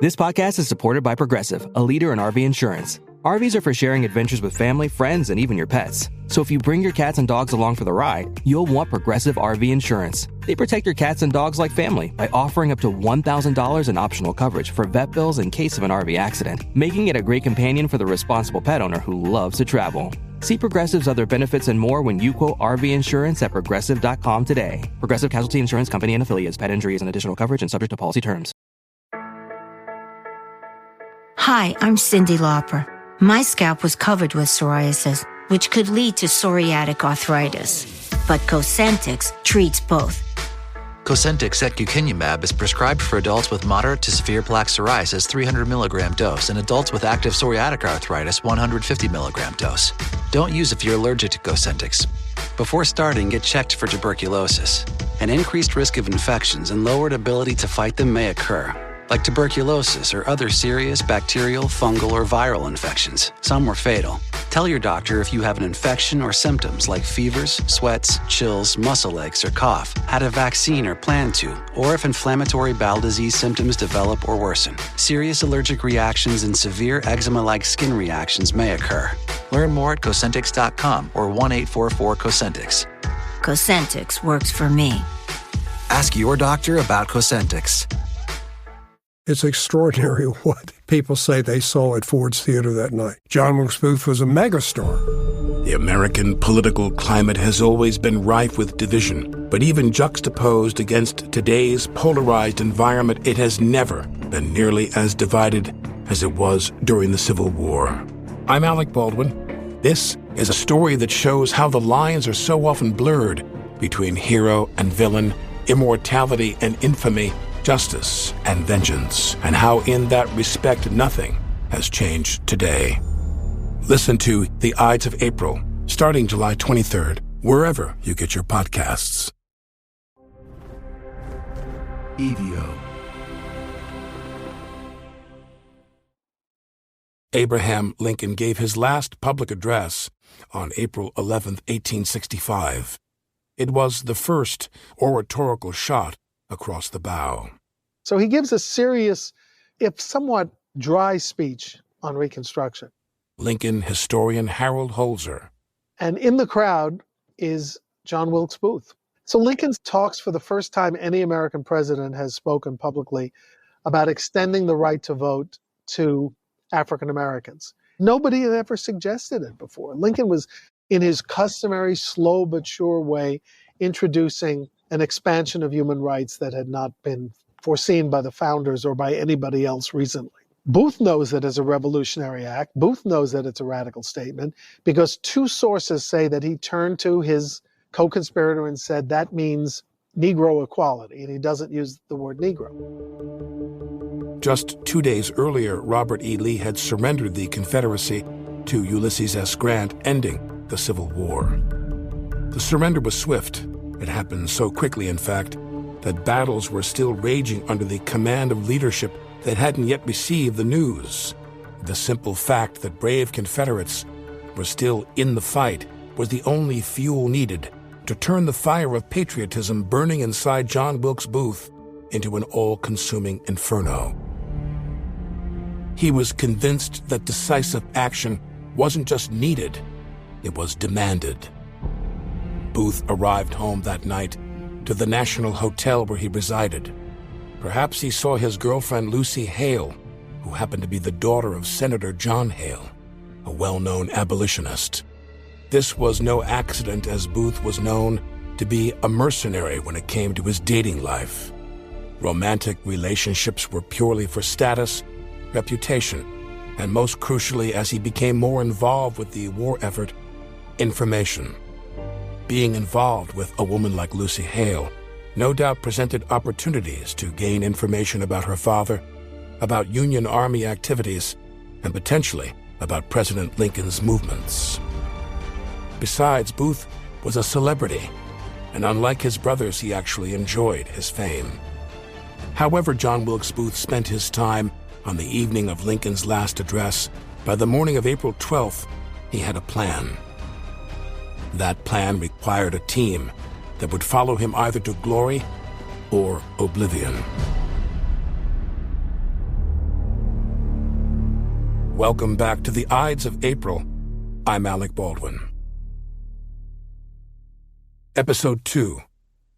This podcast is supported by Progressive, a leader in RV insurance. RVs are for sharing adventures with family, friends, and even your pets. So if you bring your cats and dogs along for the ride, you'll want Progressive RV insurance. They protect your cats and dogs like family by offering up to $1,000 in optional coverage for vet bills in case of an RV accident, making it a great companion for the responsible pet owner who loves to travel. See Progressive's other benefits and more when you quote RV insurance at Progressive.com today. Progressive Casualty Insurance Company and Affiliates. Pet injuries and additional coverage and subject to policy terms. Hi, I'm Cyndi Lauper. My scalp was covered with psoriasis, which could lead to psoriatic arthritis. But Cosentyx treats both. Cosentyx secukinumab is prescribed for adults with moderate to severe plaque psoriasis 300 milligram dose and adults with active psoriatic arthritis 150 milligram dose. Don't use if you're allergic to Cosentyx. Before starting, get checked for tuberculosis. An increased risk of infections and lowered ability to fight them may occur, like tuberculosis or other serious bacterial, fungal, or viral infections. Some were fatal. Tell your doctor if you have an infection or symptoms like fevers, sweats, chills, muscle aches, or cough, had a vaccine or plan to, or if inflammatory bowel disease symptoms develop or worsen. Serious allergic reactions and severe eczema-like skin reactions may occur. Learn more at Cosentyx.com or 1-844-COSENTYX. Cosentyx works for me. Ask your doctor about Cosentyx. It's extraordinary what people say they saw at Ford's Theater that night. John Wilkes Booth was a megastar. The American political climate has always been rife with division, but even juxtaposed against today's polarized environment, it has never been nearly as divided as it was during the Civil War. I'm Alec Baldwin. This is a story that shows how the lines are so often blurred between hero and villain, immortality and infamy, justice and vengeance, and how in that respect nothing has changed today. Listen to The Ides of April, starting July 23rd, wherever you get your podcasts. Evio. Abraham Lincoln gave his last public address on April 11, 1865. It was the first oratorical shot across the bow. So he gives a serious, if somewhat dry speech on Reconstruction. Lincoln historian Harold Holzer. And in the crowd is John Wilkes Booth. So Lincoln talks for the first time any American president has spoken publicly about extending the right to vote to African Americans. Nobody had ever suggested it before. Lincoln was, in his customary slow but sure way, introducing an expansion of human rights that had not been foreseen by the founders or by anybody else recently. Booth knows that it's a revolutionary act. Booth knows that it's a radical statement because two sources say that he turned to his co-conspirator and said that means Negro equality, and he doesn't use the word Negro. Just 2 days earlier, Robert E. Lee had surrendered the Confederacy to Ulysses S. Grant, ending the Civil War. The surrender was swift. It happened so quickly, in fact, that battles were still raging under the command of leadership that hadn't yet received the news. The simple fact that brave Confederates were still in the fight was the only fuel needed to turn the fire of patriotism burning inside John Wilkes Booth into an all-consuming inferno. He was convinced that decisive action wasn't just needed, it was demanded. Booth arrived home that night to the National Hotel where he resided. Perhaps he saw his girlfriend Lucy Hale, who happened to be the daughter of Senator John Hale, a well-known abolitionist. This was no accident, as Booth was known to be a mercenary when it came to his dating life. Romantic relationships were purely for status, reputation, and most crucially, as he became more involved with the war effort, information. Being involved with a woman like Lucy Hale no doubt presented opportunities to gain information about her father, about Union Army activities, and potentially about President Lincoln's movements. Besides, Booth was a celebrity, and unlike his brothers, he actually enjoyed his fame. However John Wilkes Booth spent his time on the evening of Lincoln's last address, by the morning of April 12th, he had a plan. That plan required a team that would follow him either to glory or oblivion. Welcome back to the Ides of April. I'm Alec Baldwin. Episode 2,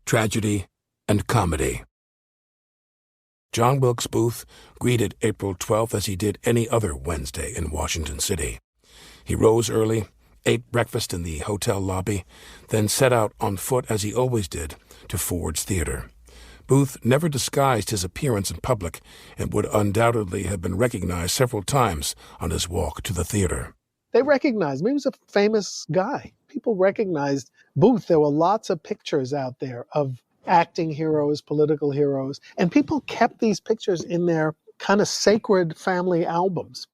Tragedy and Comedy. John Wilkes Booth greeted April 12th as he did any other Wednesday in Washington City. He rose early, ate breakfast in the hotel lobby, then set out on foot as he always did to Ford's Theater. Booth never disguised his appearance in public and would undoubtedly have been recognized several times on his walk to the theater. They recognized him. He was a famous guy. People recognized Booth. There were lots of pictures out there of acting heroes, political heroes, and people kept these pictures in their kind of sacred family albums.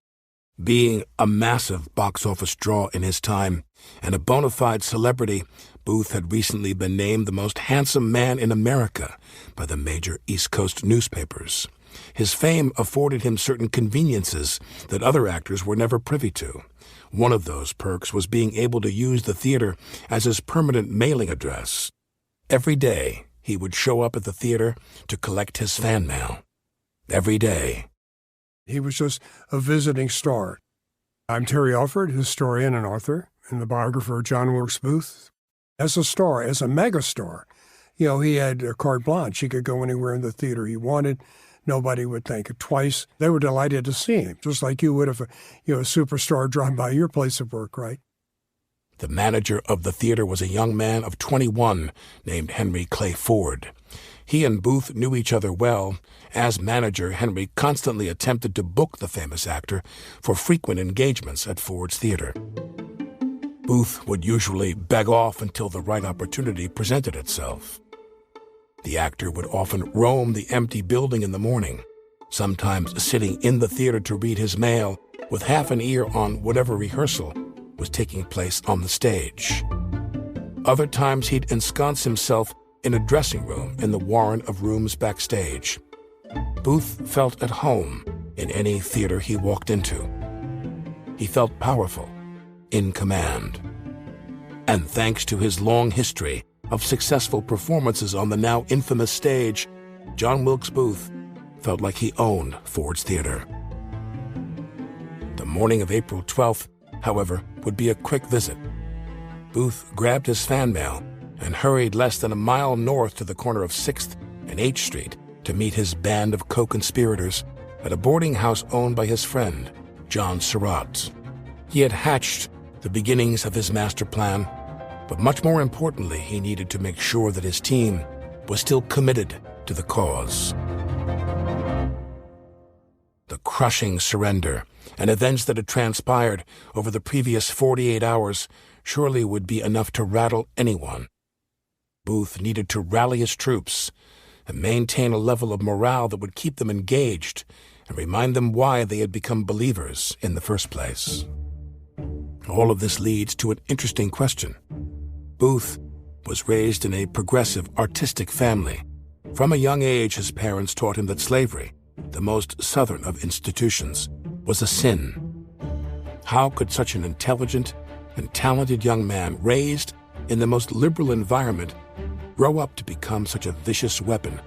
Being a massive box office draw in his time and a bona fide celebrity, Booth had recently been named the most handsome man in America by the major East Coast newspapers. His fame afforded him certain conveniences that other actors were never privy to. One of those perks was being able to use the theater as his permanent mailing address. Every day, he would show up at the theater to collect his fan mail. Every day. He was just a visiting star. I'm Terry Alford, historian and author, and the biographer of John Wilkes Booth. As a star, as a megastar, he had a carte blanche. He could go anywhere in the theater he wanted. Nobody would think it twice. They were delighted to see him, just like you would if a superstar dropped by your place of work, right? The manager of the theater was a young man of 21 named Henry Clay Ford. He and Booth knew each other well. As manager, Henry constantly attempted to book the famous actor for frequent engagements at Ford's Theater. Booth would usually beg off until the right opportunity presented itself. The actor would often roam the empty building in the morning, sometimes sitting in the theater to read his mail with half an ear on whatever rehearsal was taking place on the stage. Other times he'd ensconce himself in a dressing room in the warren of rooms backstage. Booth felt at home in any theater he walked into. He felt powerful, in command. And thanks to his long history of successful performances on the now infamous stage, John Wilkes Booth felt like he owned Ford's Theater. The morning of April 12th, however, would be a quick visit. Booth grabbed his fan mail and hurried less than a mile north to the corner of 6th and H Street to meet his band of co-conspirators at a boarding house owned by his friend, John Surratt. He had hatched the beginnings of his master plan, but much more importantly, he needed to make sure that his team was still committed to the cause. The crushing surrender and events that had transpired over the previous 48 hours surely would be enough to rattle anyone. Booth needed to rally his troops and maintain a level of morale that would keep them engaged and remind them why they had become believers in the first place. All of this leads to an interesting question. Booth was raised in a progressive, artistic family. From a young age, his parents taught him that slavery, the most southern of institutions, was a sin. How could such an intelligent and talented young man raised in the most liberal environment grow up to become such a vicious weapon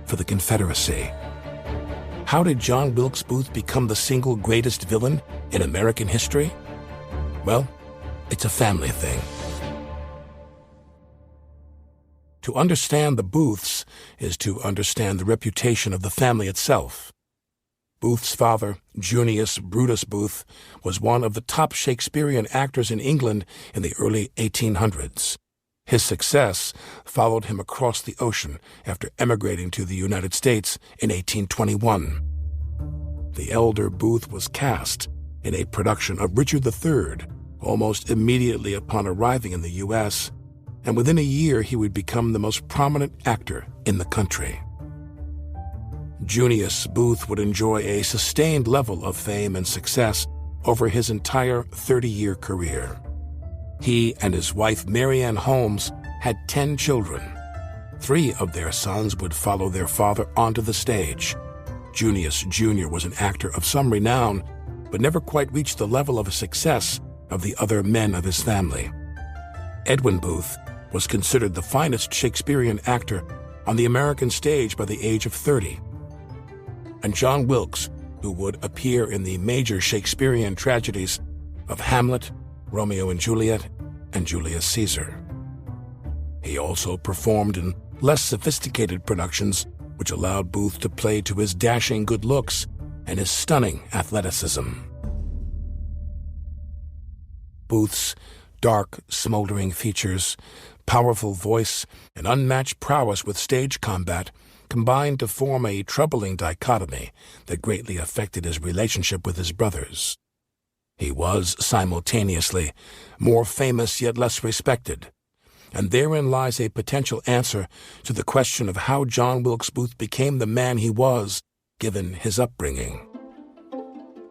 for the Confederacy? How did John Wilkes Booth become the single greatest villain in American history? Well, it's a family thing. To understand the Booths is to understand the reputation of the family itself. Booth's father, Junius Brutus Booth, was one of the top Shakespearean actors in England in the early 1800s. His success followed him across the ocean after emigrating to the United States in 1821. The elder Booth was cast in a production of Richard III almost immediately upon arriving in the U.S., and within a year he would become the most prominent actor in the country. Junius Booth would enjoy a sustained level of fame and success over his entire 30-year career. He and his wife, Mary Ann Holmes, had 10 children. 3 of their sons would follow their father onto the stage. Junius Jr. was an actor of some renown, but never quite reached the level of success of the other men of his family. Edwin Booth was considered the finest Shakespearean actor on the American stage by the age of 30. And John Wilkes, who would appear in the major Shakespearean tragedies of Hamlet, Romeo and Juliet, and Julius Caesar. He also performed in less sophisticated productions, which allowed Booth to play to his dashing good looks and his stunning athleticism. Booth's dark, smoldering features, powerful voice, and unmatched prowess with stage combat combined to form a troubling dichotomy that greatly affected his relationship with his brothers. He was, simultaneously, more famous yet less respected, and therein lies a potential answer to the question of how John Wilkes Booth became the man he was, given his upbringing.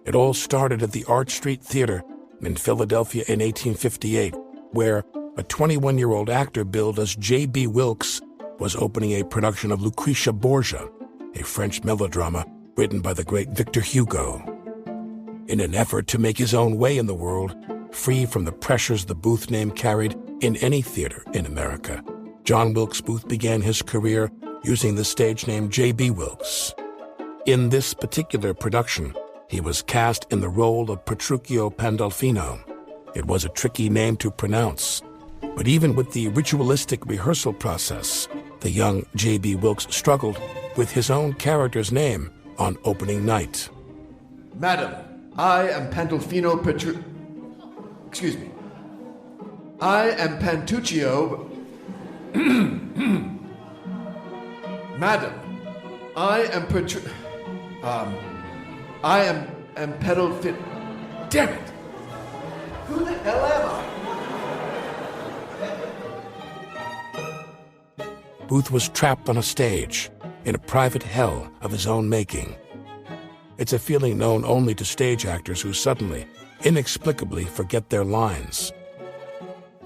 It all started at the Arch Street Theater in Philadelphia in 1858, where a 21-year-old actor billed as J.B. Wilkes was opening a production of Lucretia Borgia, a French melodrama written by the great Victor Hugo. In an effort to make his own way in the world, free from the pressures the Booth name carried in any theater in America, John Wilkes Booth began his career using the stage name J.B. Wilkes. In this particular production, he was cast in the role of Petruchio Pandolfino. It was a tricky name to pronounce, but even with the ritualistic rehearsal process, the young J.B. Wilkes struggled with his own character's name on opening night. Madam, I am Pandolfino Excuse me. I am Pantuccio. Madam, I am I am Pedalfin. Damn it! Who the hell am I? Booth was trapped on a stage, in a private hell of his own making. It's a feeling known only to stage actors who suddenly, inexplicably forget their lines.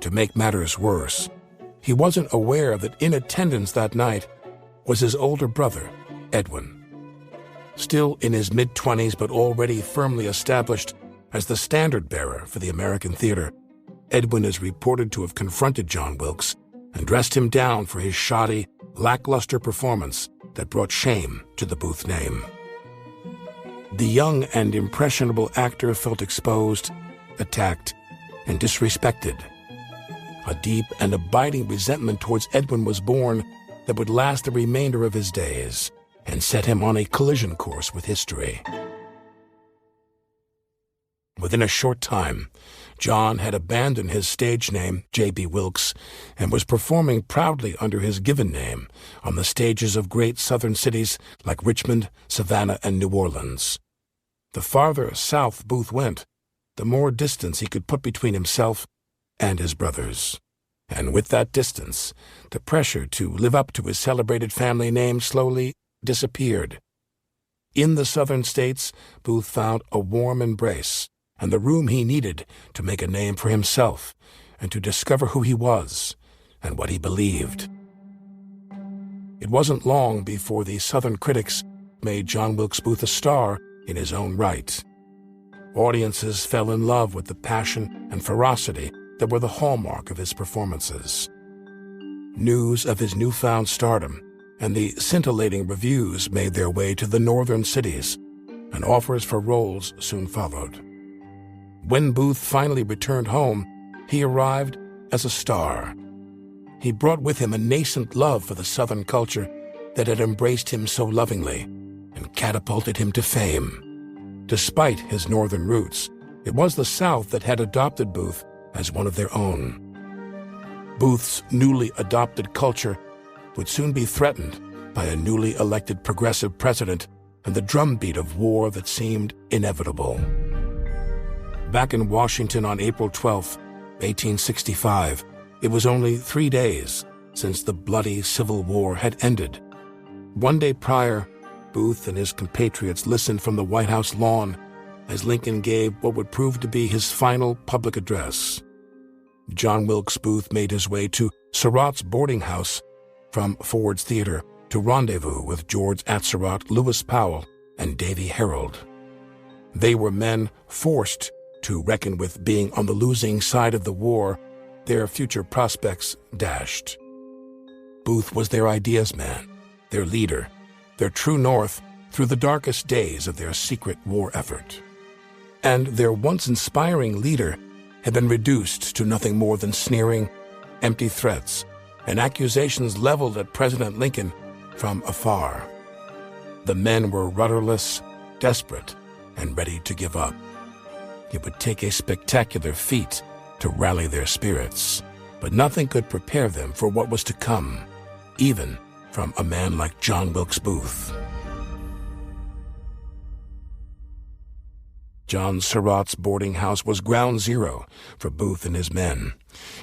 To make matters worse, he wasn't aware that in attendance that night was his older brother, Edwin. Still in his mid-20s but already firmly established as the standard-bearer for the American theater, Edwin is reported to have confronted John Wilkes and dressed him down for his shoddy, lackluster performance that brought shame to the Booth name. The young and impressionable actor felt exposed, attacked, and disrespected. A deep and abiding resentment towards Edwin was born that would last the remainder of his days and set him on a collision course with history. Within a short time, John had abandoned his stage name, J.B. Wilkes, and was performing proudly under his given name on the stages of great southern cities like Richmond, Savannah, and New Orleans. The farther south Booth went, the more distance he could put between himself and his brothers. And with that distance, the pressure to live up to his celebrated family name slowly disappeared. In the southern states, Booth found a warm embrace and the room he needed to make a name for himself and to discover who he was and what he believed. It wasn't long before the southern critics made John Wilkes Booth a star in his own right. Audiences fell in love with the passion and ferocity that were the hallmark of his performances. News of his newfound stardom and the scintillating reviews made their way to the northern cities, and offers for roles soon followed. When Booth finally returned home, he arrived as a star. He brought with him a nascent love for the Southern culture that had embraced him so lovingly and catapulted him to fame. Despite his northern roots, it was the South that had adopted Booth as one of their own. Booth's newly adopted culture would soon be threatened by a newly elected progressive president and the drumbeat of war that seemed inevitable. Back in Washington on April 12, 1865, it was only 3 days since the bloody Civil War had ended. 1 day prior, Booth and his compatriots listened from the White House lawn as Lincoln gave what would prove to be his final public address. John Wilkes Booth made his way to Surratt's boarding house from Ford's Theater to rendezvous with George Atzerodt, Lewis Powell, and Davy Herold. They were men forced to reckon with being on the losing side of the war, their future prospects dashed. Booth was their ideas man, their leader, their true north, through the darkest days of their secret war effort. And their once inspiring leader had been reduced to nothing more than sneering, empty threats and accusations leveled at President Lincoln from afar. The men were rudderless, desperate, and ready to give up. It would take a spectacular feat to rally their spirits, but nothing could prepare them for what was to come, even from a man like John Wilkes Booth. John Surratt's boarding house was ground zero for Booth and his men.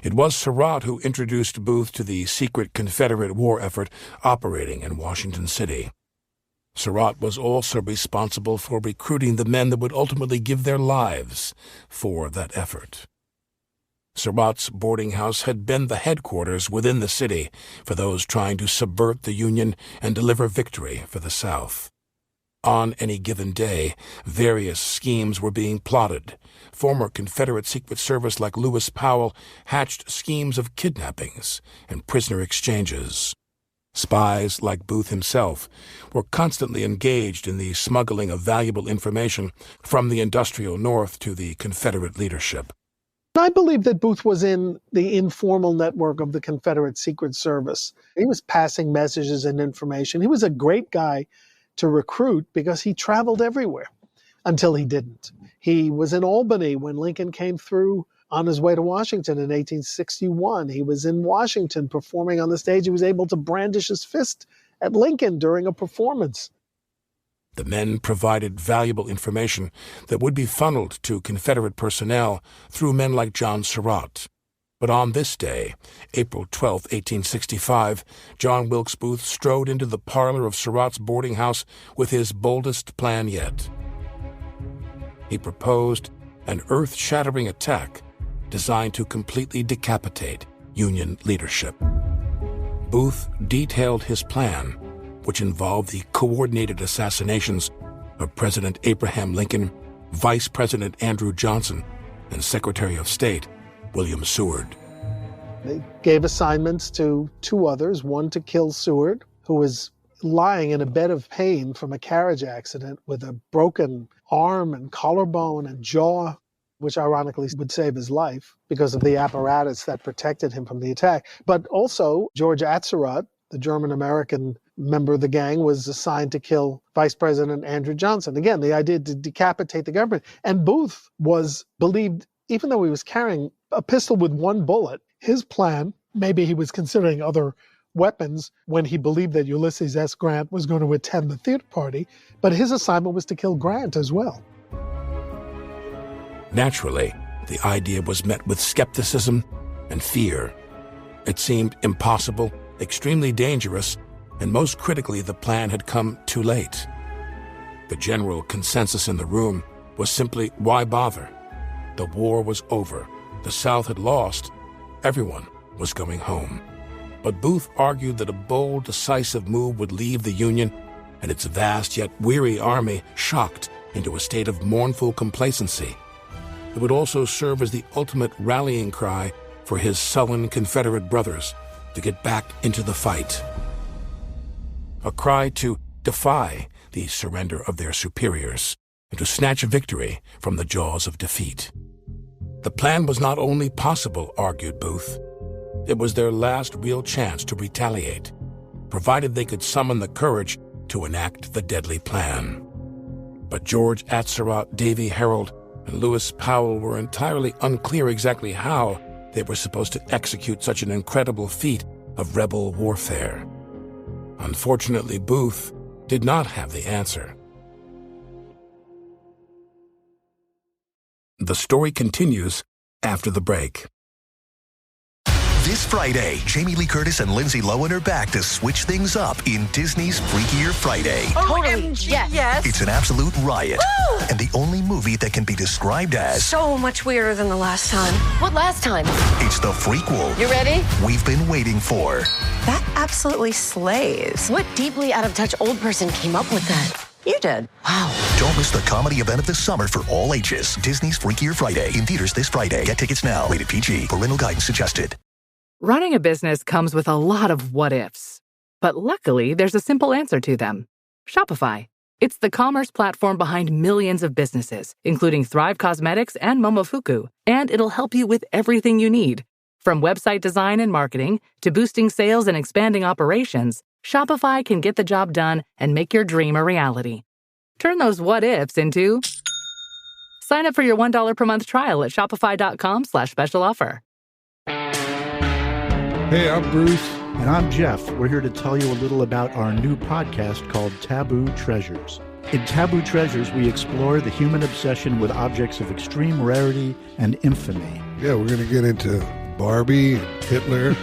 It was Surratt who introduced Booth to the secret Confederate war effort operating in Washington City. Surratt was also responsible for recruiting the men that would ultimately give their lives for that effort. Surratt's boarding house had been the headquarters within the city for those trying to subvert the Union and deliver victory for the South. On any given day, various schemes were being plotted. Former Confederate Secret Service like Lewis Powell hatched schemes of kidnappings and prisoner exchanges. Spies like Booth himself were constantly engaged in the smuggling of valuable information from the industrial North to the Confederate leadership. I believe that Booth was in the informal network of the Confederate Secret Service. He was passing messages and information. He was a great guy to recruit because he traveled everywhere until he didn't. He was in Albany when Lincoln came through on his way to Washington in 1861. He was in Washington performing on the stage. He was able to brandish his fist at Lincoln during a performance. The men provided valuable information that would be funneled to Confederate personnel through men like John Surratt. But on this day, April 12, 1865, John Wilkes Booth strode into the parlor of Surratt's boarding house with his boldest plan yet. He proposed an earth-shattering attack designed to completely decapitate Union leadership. Booth detailed his plan, which involved the coordinated assassinations of President Abraham Lincoln, Vice President Andrew Johnson, and Secretary of State William Seward. They gave assignments to two others, one to kill Seward, who was lying in a bed of pain from a carriage accident with a broken arm and collarbone and jaw, which ironically would save his life because of the apparatus that protected him from the attack. But also, George Atzerodt, the German-American member of the gang, was assigned to kill Vice President Andrew Johnson. Again, the idea to decapitate the government. And Booth was believed, even though he was carrying a pistol with one bullet, his plan, maybe he was considering other weapons when he believed that Ulysses S. Grant was going to attend the theater party, but his assignment was to kill Grant as well. Naturally, the idea was met with skepticism and fear. It seemed impossible, extremely dangerous, and most critically, the plan had come too late. The general consensus in the room was simply, why bother? The war was over. The South had lost. Everyone was going home. But Booth argued that a bold, decisive move would leave the Union and its vast yet weary army shocked into a state of mournful complacency. It would also serve as the ultimate rallying cry for his sullen Confederate brothers to get back into the fight. A cry to defy the surrender of their superiors and to snatch victory from the jaws of defeat. The plan was not only possible, argued Booth, it was their last real chance to retaliate, provided they could summon the courage to enact the deadly plan. But George Atzerodt, Davy Herold, and Lewis Powell were entirely unclear exactly how they were supposed to execute such an incredible feat of rebel warfare. Unfortunately, Booth did not have the answer. The story continues after the break. This Friday, Jamie Lee Curtis and Lindsay Lohan are back to switch things up in Disney's Freakier Friday. Totally. Yes. It's an absolute riot. Woo! And the only movie that can be described as so much weirder than the last time. What last time? It's the frequel You ready? we've been waiting for. That absolutely slays. What deeply out-of-touch old person came up with that? You did. Wow. Don't miss the comedy event of the summer for all ages. Disney's Freakier Friday in theaters this Friday. Get tickets now. Rated PG. Parental guidance suggested. Running a business comes with a lot of what-ifs. But luckily, there's a simple answer to them. Shopify. It's the commerce platform behind millions of businesses, including Thrive Cosmetics and Momofuku, and it'll help you with everything you need. From website design and marketing to boosting sales and expanding operations, Shopify can get the job done and make your dream a reality. Turn those what-ifs into... Sign up for your $1 per month trial at shopify.com/special offer. Hey, I'm Bruce. And I'm Jeff. We're here to tell you a little about our new podcast called Taboo Treasures. In Taboo Treasures, we explore the human obsession with objects of extreme rarity and infamy. Yeah, we're going to get into Barbie, Hitler,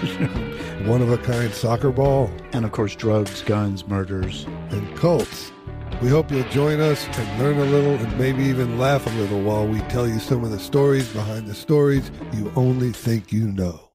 one-of-a-kind soccer ball. And, of course, drugs, guns, murders. And cults. We hope you'll join us and learn a little and maybe even laugh a little while we tell you some of the stories behind the stories you only think you know.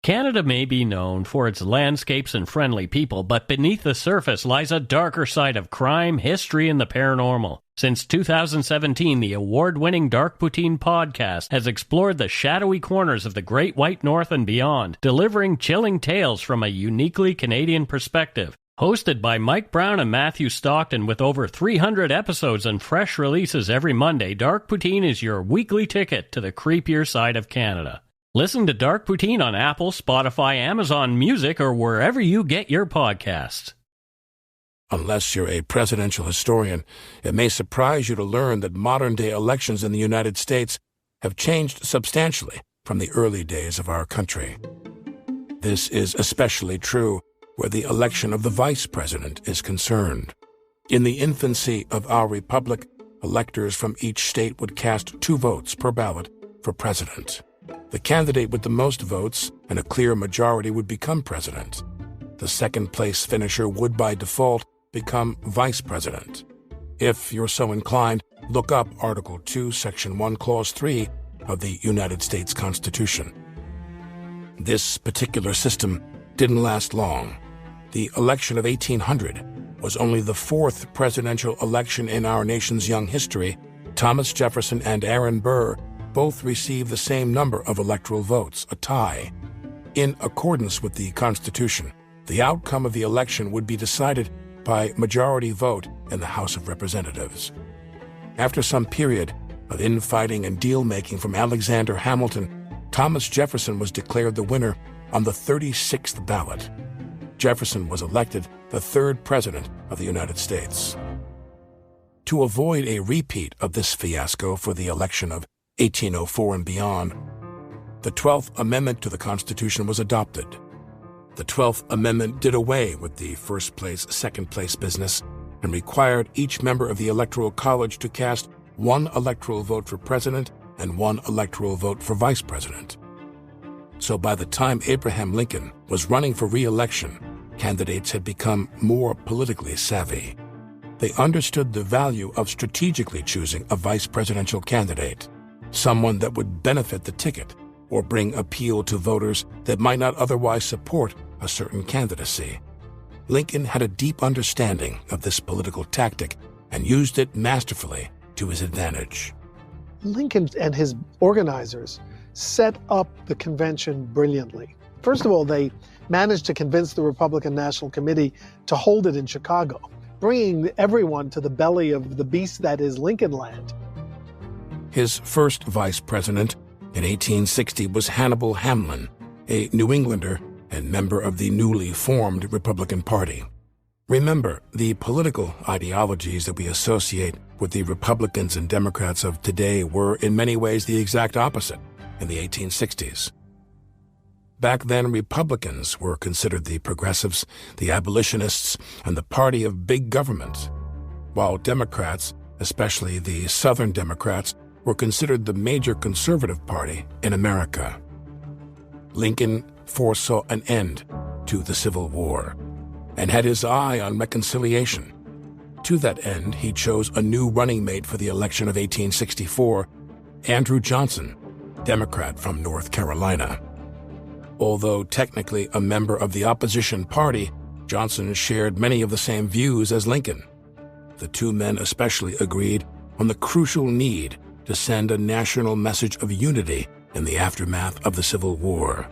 Canada may be known for its landscapes and friendly people, but beneath the surface lies a darker side of crime, history, and the paranormal. Since 2017, the award-winning Dark Poutine podcast has explored the shadowy corners of the Great White North and beyond, delivering chilling tales from a uniquely Canadian perspective. Hosted by Mike Brown and Matthew Stockton with over 300 episodes and fresh releases every Monday, Dark Poutine is your weekly ticket to the creepier side of Canada. Listen to Dark Poutine on Apple, Spotify, Amazon Music, or wherever you get your podcasts. Unless you're a presidential historian, it may surprise you to learn that modern-day elections in the United States have changed substantially from the early days of our country. This is especially true where the election of the vice president is concerned. In the infancy of our republic, electors from each state would cast 2 votes per ballot for president. The candidate with the most votes and a clear majority would become president. The second-place finisher would, by default, become vice president. If you're so inclined, look up Article 2, Section 1, Clause 3 of the United States Constitution. This particular system didn't last long. The election of 1800 was only the 4th presidential election in our nation's young history. Thomas Jefferson and Aaron Burr both received the same number of electoral votes, a tie. In accordance with the Constitution, the outcome of the election would be decided by majority vote in the House of Representatives. After some period of infighting and deal-making from Alexander Hamilton, Thomas Jefferson was declared the winner on the 36th ballot. Jefferson was elected the 3rd president of the United States. To avoid a repeat of this fiasco for the election of 1804 and beyond, the 12th Amendment to the Constitution was adopted. The 12th Amendment did away with the first-place, second-place business and required each member of the Electoral College to cast 1 electoral vote for president and 1 electoral vote for vice president. So by the time Abraham Lincoln was running for re-election, candidates had become more politically savvy. They understood the value of strategically choosing a vice presidential candidate, someone that would benefit the ticket or bring appeal to voters that might not otherwise support a certain candidacy. Lincoln had a deep understanding of this political tactic and used it masterfully to his advantage. Lincoln and his organizers set up the convention brilliantly. First of all, they managed to convince the Republican National Committee to hold it in Chicago, bringing everyone to the belly of the beast that is Lincoln Land. His first vice president in 1860 was Hannibal Hamlin, a New Englander and member of the newly formed Republican Party. Remember, the political ideologies that we associate with the Republicans and Democrats of today were in many ways the exact opposite in the 1860s. Back then, Republicans were considered the progressives, the abolitionists, and the party of big government, while Democrats, especially the Southern Democrats, were considered the major conservative party in America. Lincoln foresaw an end to the Civil War and had his eye on reconciliation. To that end, he chose a new running mate for the election of 1864, Andrew Johnson, Democrat from North Carolina. Although technically a member of the opposition party, Johnson shared many of the same views as Lincoln. The two men especially agreed on the crucial need to send a national message of unity in the aftermath of the Civil War.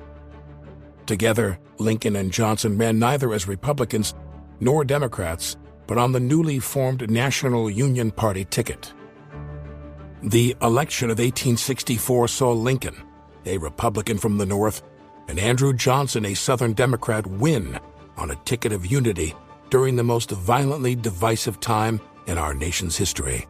Together, Lincoln and Johnson ran neither as Republicans nor Democrats, but on the newly formed National Union Party ticket. The election of 1864 saw Lincoln, a Republican from the North, and Andrew Johnson, a Southern Democrat, win on a ticket of unity during the most violently divisive time in our nation's history.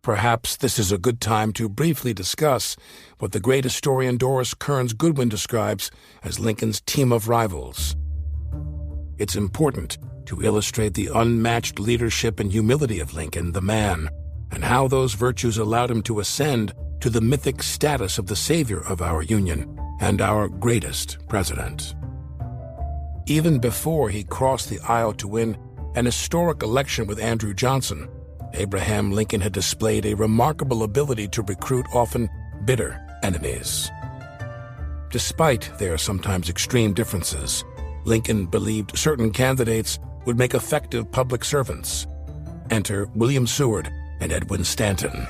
Perhaps this is a good time to briefly discuss what the great historian Doris Kearns Goodwin describes as Lincoln's team of rivals. It's important to illustrate the unmatched leadership and humility of Lincoln, the man, and how those virtues allowed him to ascend to the mythic status of the savior of our Union and our greatest president. Even before he crossed the aisle to win an historic election with Andrew Johnson, Abraham Lincoln had displayed a remarkable ability to recruit often bitter enemies. Despite their sometimes extreme differences, Lincoln believed certain candidates would make effective public servants. Enter William Seward and Edwin Stanton.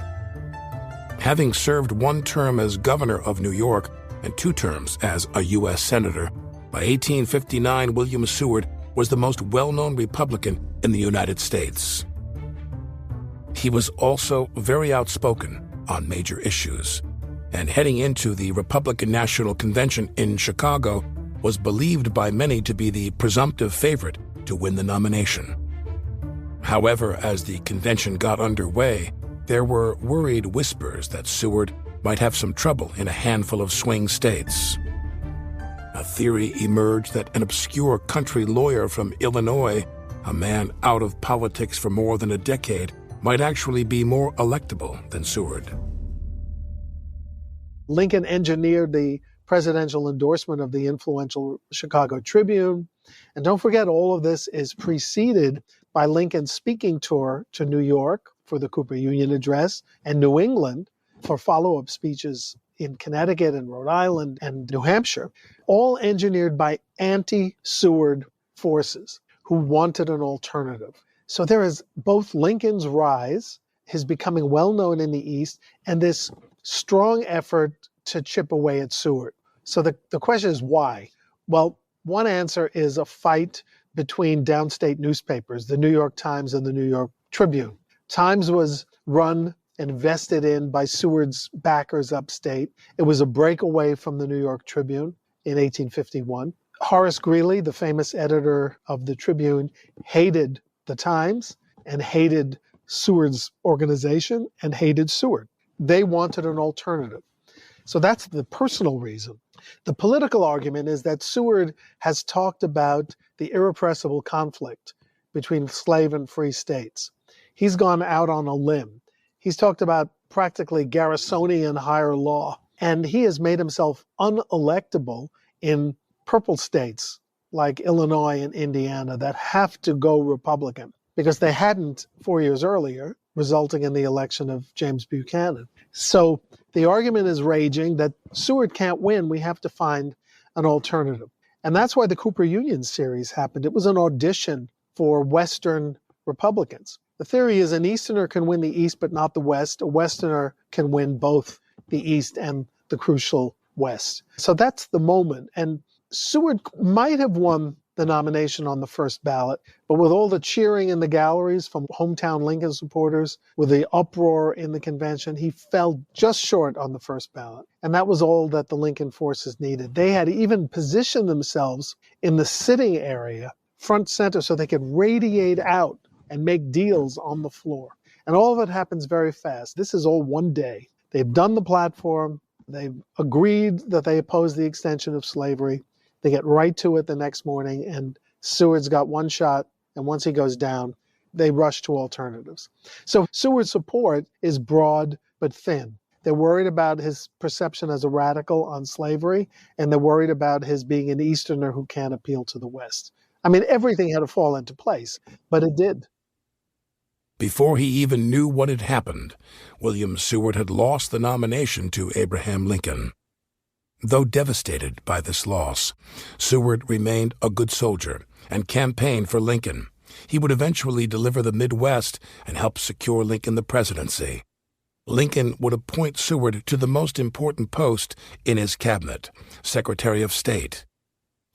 Having served one term as governor of New York and 2 terms as a U.S. senator, by 1859 William Seward was the most well-known Republican in the United States. He was also very outspoken on major issues, and heading into the Republican National Convention in Chicago, was believed by many to be the presumptive favorite to win the nomination. However, as the convention got underway, there were worried whispers that Seward might have some trouble in a handful of swing states. A theory emerged that an obscure country lawyer from Illinois, a man out of politics for more than a decade, might actually be more electable than Seward. Lincoln engineered the presidential endorsement of the influential Chicago Tribune. And don't forget, all of this is preceded by Lincoln's speaking tour to New York for the Cooper Union Address and New England for follow-up speeches in Connecticut and Rhode Island and New Hampshire, all engineered by anti-Seward forces who wanted an alternative. So there is both Lincoln's rise, his becoming well-known in the East, and this strong effort to chip away at Seward. So the question is why? Well, one answer is a fight between downstate newspapers, the New York Times and the New York Tribune. Times was run and vested in by Seward's backers upstate. It was a breakaway from the New York Tribune in 1851. Horace Greeley, the famous editor of the Tribune, hated the Times and hated Seward's organization and hated Seward. They wanted an alternative. So that's the personal reason. The political argument is that Seward has talked about the irrepressible conflict between slave and free states. He's gone out on a limb. He's talked about practically Garrisonian higher law, and he has made himself unelectable in purple states like Illinois and Indiana that have to go Republican because they hadn't 4 years earlier, resulting in the election of James Buchanan. So the argument is raging that Seward can't win. We have to find an alternative. And that's why the Cooper Union series happened. It was an audition for Western Republicans. The theory is an Easterner can win the East, but not the West. A Westerner can win both the East and the crucial West. So that's the moment. And Seward might have won the nomination on the first ballot, but with all the cheering in the galleries from hometown Lincoln supporters, with the uproar in the convention, he fell just short on the first ballot. And that was all that the Lincoln forces needed. They had even positioned themselves in the sitting area, front center, so they could radiate out and make deals on the floor. And all of it happens very fast. This is all one day. They've done the platform. They've agreed that they oppose the extension of slavery. They get right to it the next morning, and Seward's got one shot, and once he goes down, they rush to alternatives. So Seward's support is broad but thin. They're worried about his perception as a radical on slavery, and they're worried about his being an Easterner who can't appeal to the West. I mean, everything had to fall into place, but it did. Before he even knew what had happened, William Seward had lost the nomination to Abraham Lincoln. Though devastated by this loss, Seward remained a good soldier and campaigned for Lincoln. He would eventually deliver the Midwest and help secure Lincoln the presidency. Lincoln would appoint Seward to the most important post in his cabinet, Secretary of State.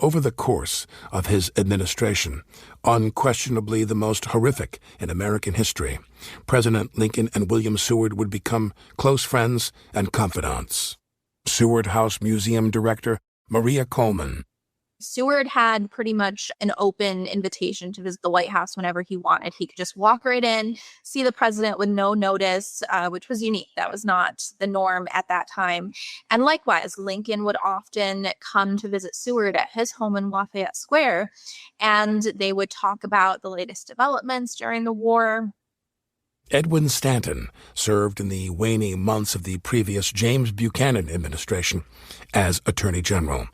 Over the course of his administration, unquestionably the most horrific in American history, President Lincoln and William Seward would become close friends and confidants. Seward House Museum Director Maria Coleman. Seward had pretty much an open invitation to visit the White House whenever he wanted. He could just walk right in, see the president with no notice, which was unique. That was not the norm at that time. And likewise, Lincoln would often come to visit Seward at his home in Lafayette Square, and they would talk about the latest developments during the war. Edwin Stanton served in the waning months of the previous James Buchanan administration as Attorney General.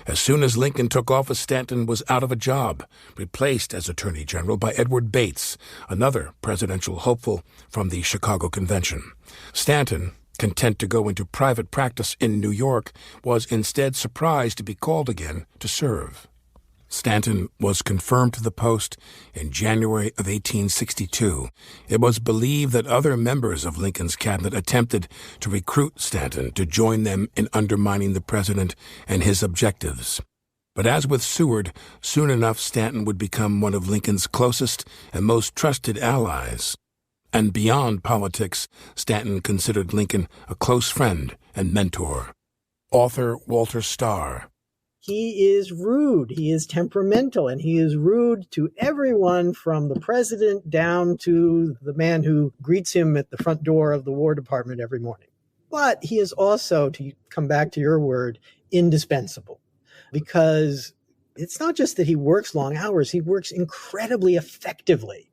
As soon as Lincoln took office, Stanton was out of a job, replaced as Attorney General by Edward Bates, another presidential hopeful from the Chicago Convention. Stanton, content to go into private practice in New York, was instead surprised to be called again to serve. Stanton was confirmed to the post in January of 1862. It was believed that other members of Lincoln's cabinet attempted to recruit Stanton to join them in undermining the president and his objectives. But as with Seward, soon enough Stanton would become one of Lincoln's closest and most trusted allies. And beyond politics, Stanton considered Lincoln a close friend and mentor. Author Walter Starr. He is rude, he is temperamental, and he is rude to everyone from the president down to the man who greets him at the front door of the War Department every morning. But he is also, to come back to your word, indispensable. Because it's not just that he works long hours, he works incredibly effectively.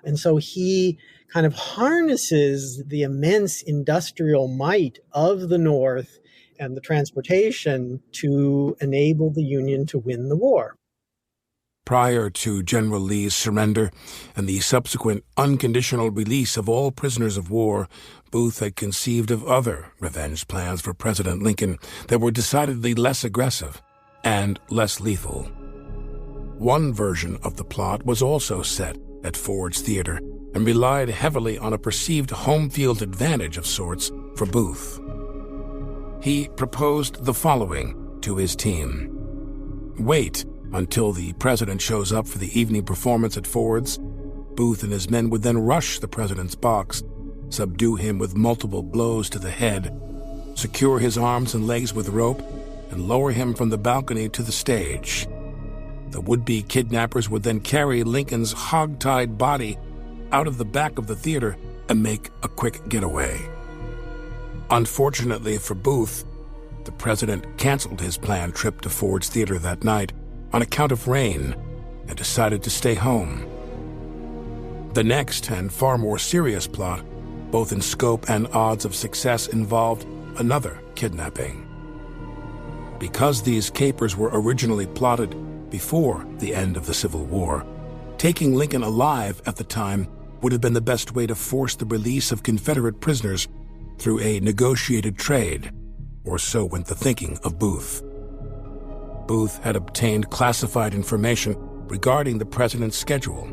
And so he kind of harnesses the immense industrial might of the North and the transportation to enable the Union to win the war. Prior to General Lee's surrender and the subsequent unconditional release of all prisoners of war, Booth had conceived of other revenge plans for President Lincoln that were decidedly less aggressive and less lethal. One version of the plot was also set at Ford's Theater and relied heavily on a perceived home field advantage of sorts for Booth. He proposed the following to his team. Wait until the president shows up for the evening performance at Ford's. Booth and his men would then rush the president's box, subdue him with multiple blows to the head, secure his arms and legs with rope, and lower him from the balcony to the stage. The would-be kidnappers would then carry Lincoln's hog-tied body out of the back of the theater and make a quick getaway. Unfortunately for Booth, the president canceled his planned trip to Ford's Theater that night on account of rain and decided to stay home. The next and far more serious plot, both in scope and odds of success, involved another kidnapping. Because these capers were originally plotted before the end of the Civil War, taking Lincoln alive at the time would have been the best way to force the release of Confederate prisoners through a negotiated trade, or so went the thinking of Booth. Booth had obtained classified information regarding the president's schedule.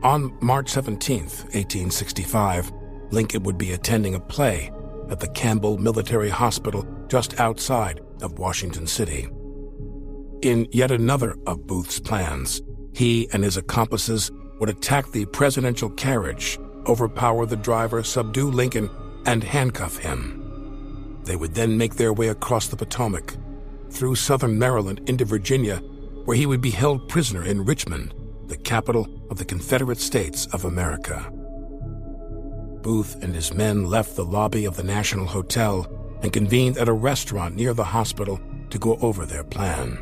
On March 17, 1865, Lincoln would be attending a play at the Campbell Military Hospital just outside of Washington City. In yet another of Booth's plans, he and his accomplices would attack the presidential carriage, overpower the driver, subdue Lincoln, and handcuff him. They would then make their way across the Potomac, through southern Maryland into Virginia, where he would be held prisoner in Richmond, the capital of the Confederate States of America. Booth and his men left the lobby of the National Hotel and convened at a restaurant near the hospital to go over their plan.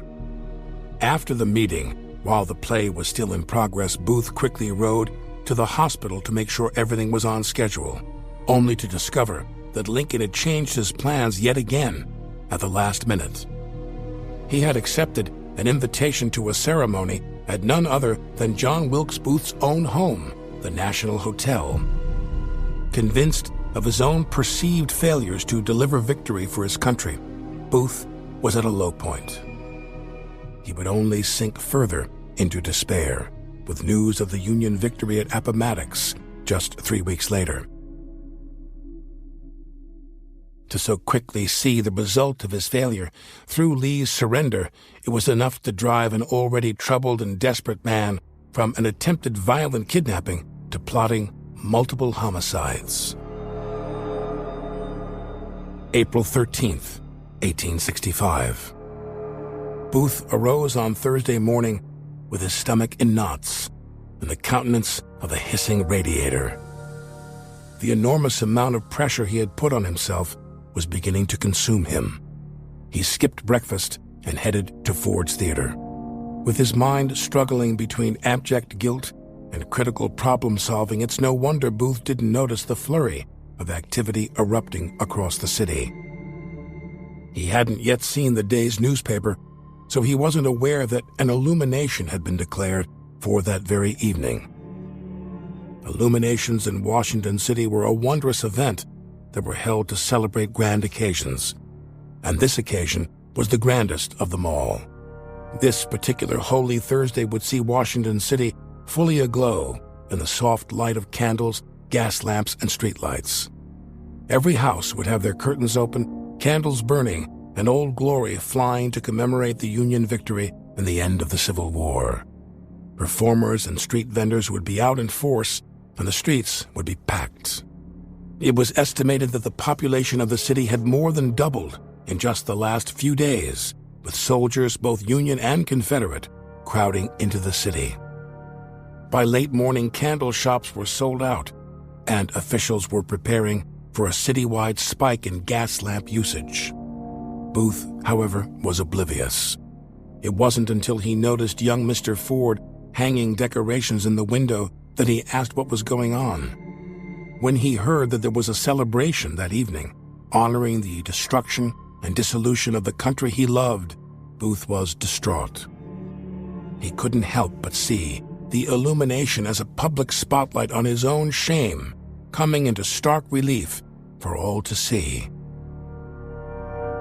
After the meeting, while the play was still in progress, Booth quickly rode to the hospital to make sure everything was on schedule, only to discover that Lincoln had changed his plans yet again at the last minute. He had accepted an invitation to a ceremony at none other than John Wilkes Booth's own home, the National Hotel. Convinced of his own perceived failures to deliver victory for his country, Booth was at a low point. He would only sink further into despair with news of the Union victory at Appomattox just 3 weeks later. To so quickly see the result of his failure, through Lee's surrender, it was enough to drive an already troubled and desperate man from an attempted violent kidnapping to plotting multiple homicides. April 13th, 1865. Booth arose on Thursday morning with his stomach in knots and the countenance of a hissing radiator. The enormous amount of pressure he had put on himself was beginning to consume him. He skipped breakfast and headed to Ford's Theater. With his mind struggling between abject guilt and critical problem-solving, it's no wonder Booth didn't notice the flurry of activity erupting across the city. He hadn't yet seen the day's newspaper, so he wasn't aware that an illumination had been declared for that very evening. Illuminations in Washington City were a wondrous event that were held to celebrate grand occasions, and this occasion was the grandest of them all. This particular Holy Thursday would see Washington City fully aglow in the soft light of candles, gas lamps, and streetlights. Every house would have their curtains open, candles burning, and Old Glory flying to commemorate the Union victory and the end of the Civil War. Performers and street vendors would be out in force, and the streets would be packed. It was estimated that the population of the city had more than doubled in just the last few days, with soldiers, both Union and Confederate, crowding into the city. By late morning, candle shops were sold out, and officials were preparing for a citywide spike in gas lamp usage. Booth, however, was oblivious. It wasn't until he noticed young Mr. Ford hanging decorations in the window that he asked what was going on. When he heard that there was a celebration that evening, honoring the destruction and dissolution of the country he loved, Booth was distraught. He couldn't help but see the illumination as a public spotlight on his own shame, coming into stark relief for all to see.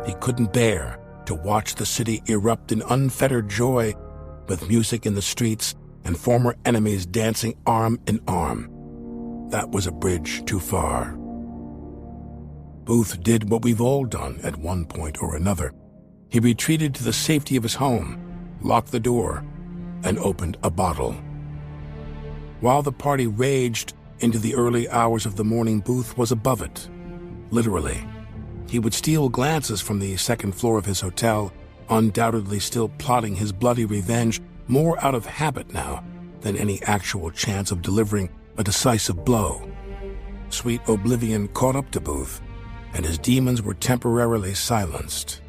He couldn't bear to watch the city erupt in unfettered joy, with music in the streets and former enemies dancing arm in arm. That was a bridge too far. Booth did what we've all done at one point or another. He retreated to the safety of his home, locked the door, and opened a bottle. While the party raged into the early hours of the morning, Booth was above it, literally. He would steal glances from the second floor of his hotel, undoubtedly still plotting his bloody revenge, more out of habit now than any actual chance of delivering a decisive blow. Sweet oblivion caught up to Booth, and his demons were temporarily silenced.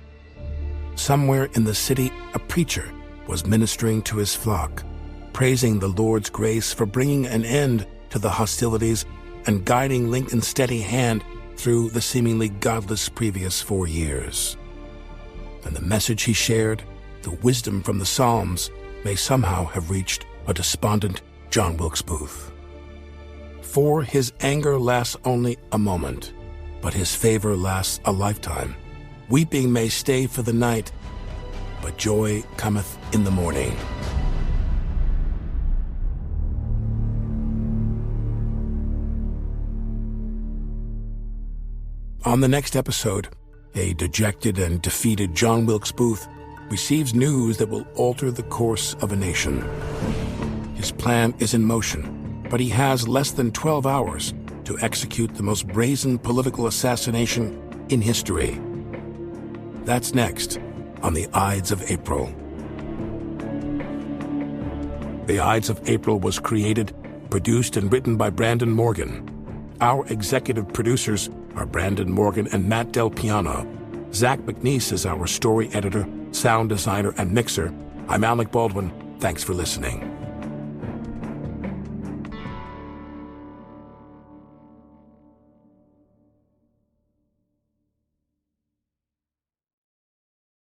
Somewhere in the city, a preacher was ministering to his flock, praising the Lord's grace for bringing an end to the hostilities and guiding Lincoln's steady hand through the seemingly godless previous 4 years. And the message he shared, the wisdom from the Psalms, may somehow have reached a despondent John Wilkes Booth. For his anger lasts only a moment, but his favor lasts a lifetime. Weeping may stay for the night, but joy cometh in the morning. On the next episode, a dejected and defeated John Wilkes Booth receives news that will alter the course of a nation. His plan is in motion, but he has less than 12 hours to execute the most brazen political assassination in history. That's next on the Ides of April. The Ides of April was created, produced, and written by Brandon Morgan. Our executive producers are Brandon Morgan and Matt Del Piano. Zach McNeese is our story editor, sound designer, and mixer. I'm Alec Baldwin. Thanks for listening.